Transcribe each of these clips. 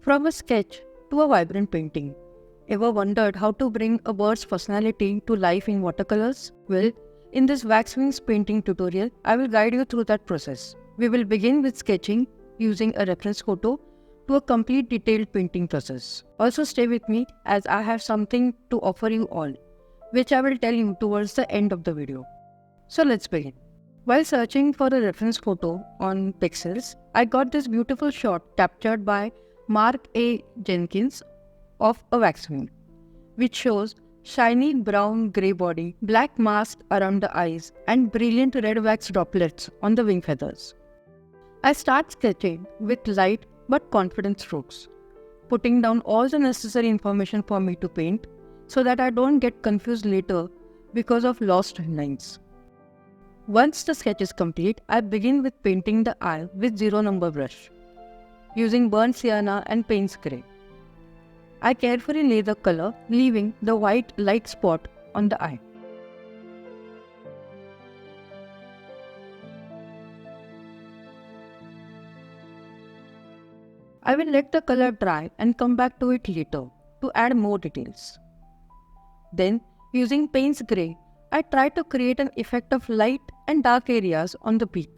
From a sketch to a vibrant painting. Ever wondered how to bring a bird's personality to life in watercolors? Well, in this Waxwing's painting tutorial, I will guide you through that process. We will begin with sketching using a reference photo to a complete detailed painting process. Also stay with me as I have something to offer you all, which I will tell you towards the end of the video. So let's begin. While searching for a reference photo on Pixels, I got this beautiful shot captured by Mark A. Jenkins of a waxwing, which shows shiny brown grey body, black mask around the eyes, and brilliant red wax droplets on the wing feathers. I start sketching with light but confident strokes, putting down all the necessary information for me to paint so that I don't get confused later because of lost lines. Once the sketch is complete, I begin with painting the eye with 0 number brush, using burnt sienna and Payne's grey. I carefully lay the color, leaving the white light spot on the eye. I will let the color dry and come back to it later to add more details. Then, using Payne's grey, I try to create an effect of light and dark areas on the beak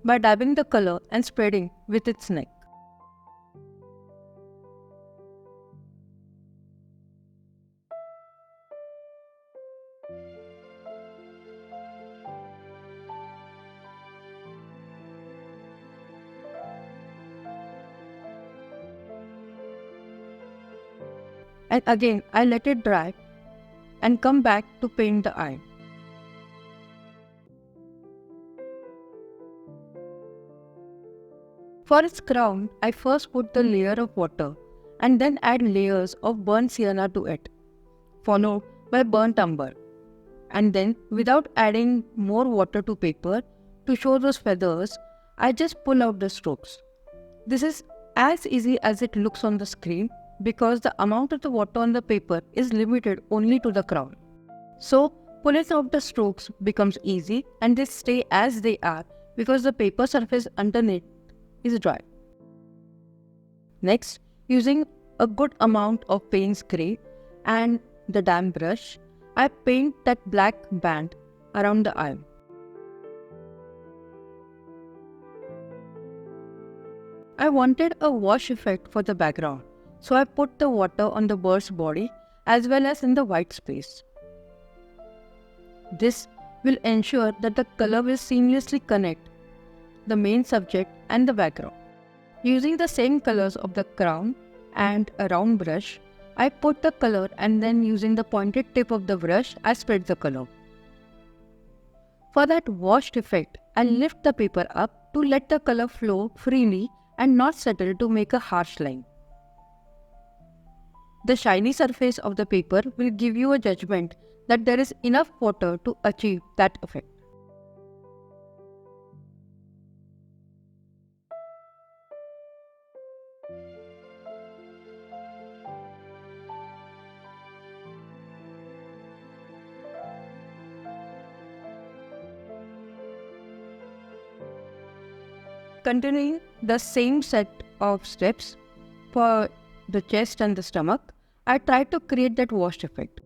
by dabbing the color and spreading with its neck. And again, I let it dry and come back to paint the eye. For its crown, I first put the layer of water and then add layers of burnt sienna to it, followed by burnt umber. And then, without adding more water to paper to show those feathers, I just pull out the strokes. This is as easy as it looks on the screen because the amount of the water on the paper is limited only to the crown. So, pulling out the strokes becomes easy and they stay as they are because the paper surface underneath is dry. Next, using a good amount of Payne's grey and the damp brush, I paint that black band around the eye. I wanted a wash effect for the background, so I put the water on the bird's body as well as in the white space. This will ensure that the color will seamlessly connect the main subject and the background. Using the same colors of the crown and a round brush, I put the color and then using the pointed tip of the brush, I spread the color. For that washed effect, I lift the paper up to let the color flow freely and not settle to make a harsh line. The shiny surface of the paper will give you a judgment that there is enough water to achieve that effect. Continuing the same set of steps for the chest and the stomach, I try to create that washed effect.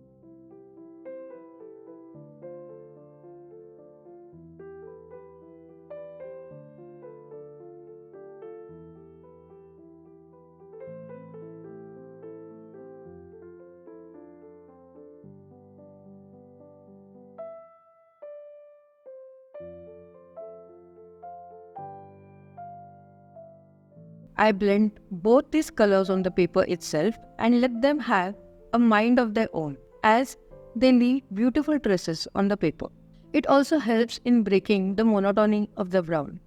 I blend both these colors on the paper itself and let them have a mind of their own as they leave beautiful traces on the paper. It also helps in breaking the monotony of the brown.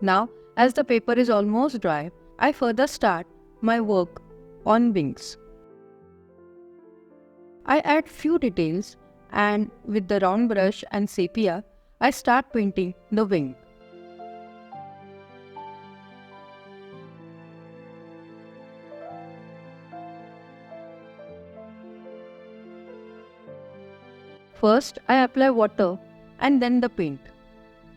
Now, as the paper is almost dry, I further start my work on wings. I add few details and with the round brush and sepia, I start painting the wing. First, I apply water and then the paint.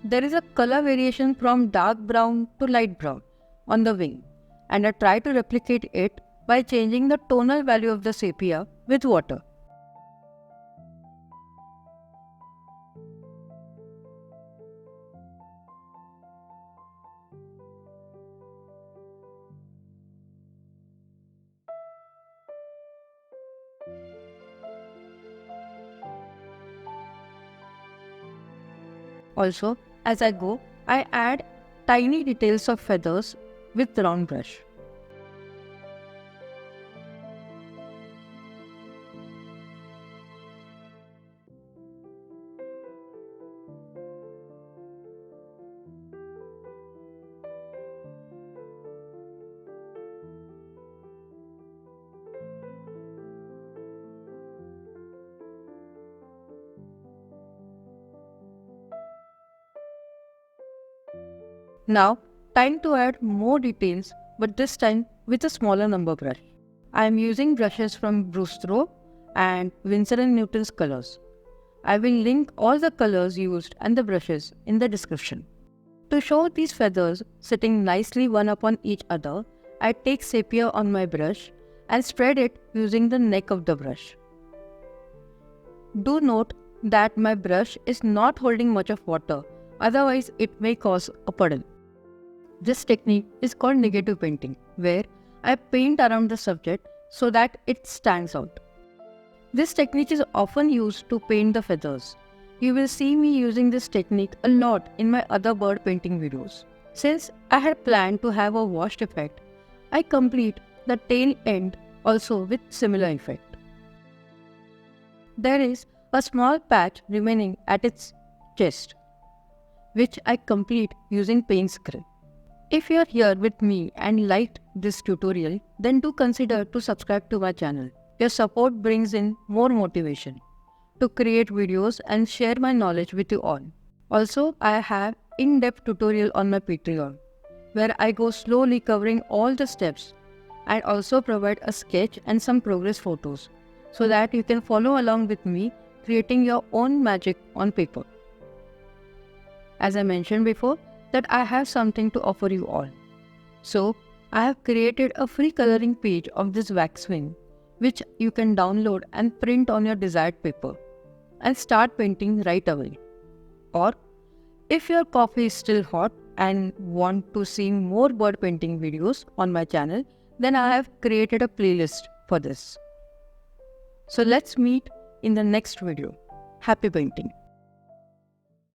There is a color variation from dark brown to light brown on the wing, and I try to replicate it by changing the tonal value of the sepia with water. Also, as I go, I add tiny details of feathers with round brush. Now, time to add more details, but this time with a smaller number brush. I am using brushes from Brustro and Winsor & Newton's colors. I will link all the colors used and the brushes in the description. To show these feathers sitting nicely one upon each other, I take sepia on my brush and spread it using the neck of the brush. Do note that my brush is not holding much of water, otherwise it may cause a puddle. This technique is called negative painting, where I paint around the subject so that it stands out. This technique is often used to paint the feathers. You will see me using this technique a lot in my other bird painting videos. Since I had planned to have a washed effect, I complete the tail end also with similar effect. There is a small patch remaining at its chest, which I complete using paint script. If you are here with me and liked this tutorial, then do consider to subscribe to my channel. Your support brings in more motivation to create videos and share my knowledge with you all. Also, I have in-depth tutorial on my Patreon, where I go slowly covering all the steps and also provide a sketch and some progress photos so that you can follow along with me creating your own magic on paper. As I mentioned before, that I have something to offer you all. So, I have created a free coloring page of this Waxwing, which you can download and print on your desired paper and start painting right away. Or, if your coffee is still hot and want to see more bird painting videos on my channel, then I have created a playlist for this. So let's meet in the next video. Happy painting!